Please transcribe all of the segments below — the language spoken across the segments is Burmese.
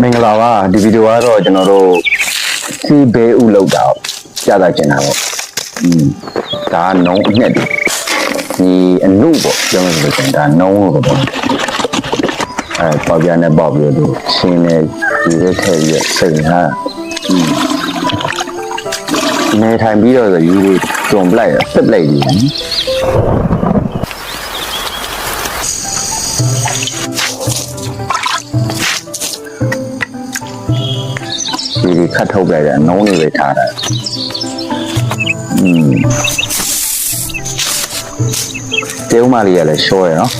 မင်္ဂလာပါဒီဗီဒီယိုကတော့ကျွန်တော်တို့စီဘေးဥလောက်တာကြာတာကျင်တာပေါ့ဒါကနုံအနှစ်ဒီအနုပေါ့ပြောလို့ဆိုရင်ဒါနုံလို့ပေါ့ပေါ်ပြနဲ့ပေါ့ပြီးတော့ရှင်းနေဒီရက်ထည့်ရစိတ်ဟာနေထိုင်ပြီးတော့ယူလို့တွန်ပလိုက်ဆက်လိုက်ပြီဒီခတ်ထုတ်ပြတယ်အနှုံးလေးပဲထားတာတဲဥမလေးရလဲရှောရနော်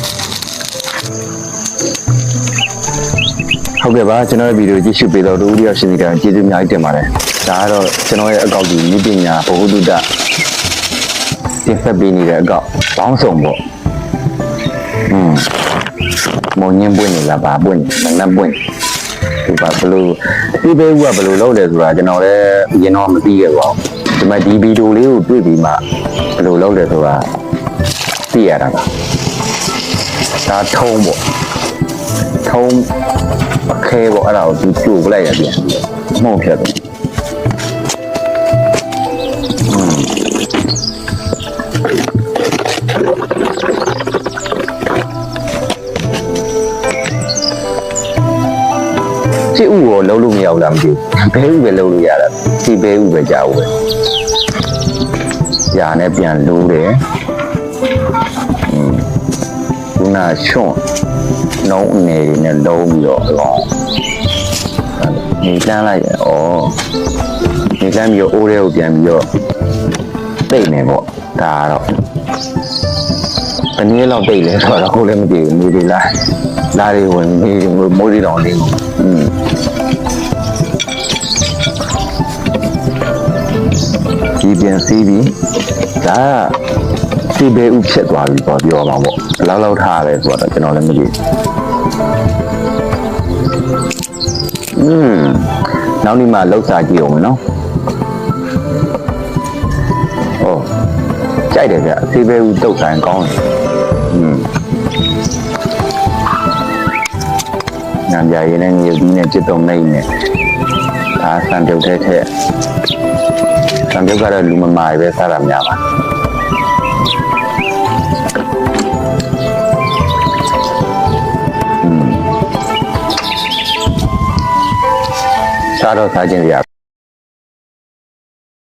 ဟုတ်ကဲ့ပါကျွန်တော်ရဲ့ဗီဒီယိုကြည့်ရှုပေးတော့တို့ဦးရရှင်စီကကျေးဇူးအများကြီးတင်ပါတယ်ဒါကတော့ကျွန်တော်ရဲ့အကောင့်ကြီးနိပညာဘဝတုဒ္ဒတင်ဆက်ပေးနေတဲ့အကောင့်ပေါင်းစုံပေါ့မုံညင်းပွင့်နေလားပါပွင့်နေနက်ပွင့်ဒီပါဘလို့ဒီဘေးကဘလို့လုပ်လဲဆိုတာကျွန်တော်လည်းအရင်တော့မသိခဲ့ပါဘူးဒီမှာဒီဗီဒီယိုလေးကိုတွေ့ပြီးမှဘလို့လုပ်လဲဆိုတာသိရတာပါဒါထုံးပေါ့ထုံးအခဲပေါ့အဲ့ဒါကိုသူပြိုပလိုက်ရပြန်မှုန့်ဖြတ်တယ်ကျဥကိုလုံးလို့မရဘူးလားမသိဘူးဘဲဥပဲလုံးလို့ရတာဒီဘဲဥပဲကြာဦးပဲညာနဲ့ပြန်လိုးတယ်ခုနချွန့်နှုံးအနေနဲ့လုံးပြီးတော့အကောင်နေတန်းလိုက်ရဩနေတန်းပြီးတော့အိုးထဲကိုပြန်ပြီးတော့တိတ်နေပေါ့ဒါကတော့ဘယ်နည်းလောက်တိတ်လဲဆိုတော့ကိုလည်းမသိဘူးနေဒီလာတွေဝင်နေမိုးရီတောင်လေးကိုဒီပြန်စီးပြီးဒါစီဘေးဥဖြစ်သွားပြီပေါ့ပြောမှာပေါ့လောက်ထားရဲဆိုတော့ကျွန်တော်လည်းမသိဘူးနောက်နေ့မှလောက်စားကြည့်အောင်နော်ဟောကြိုက်တယ်ဗျစီဘေးဥတုတ်ဆိုင်ကောင်းတယ်ညံပြရင်းနဲ့မြေကြီးနဲ့จิตတုံနိုင်နဲ့ဒါစံပြုတ်တဲ့ထက်စံပြုတ်ကတော့လူမမာပဲစားတာများပါစားတော့စားခြင်းရ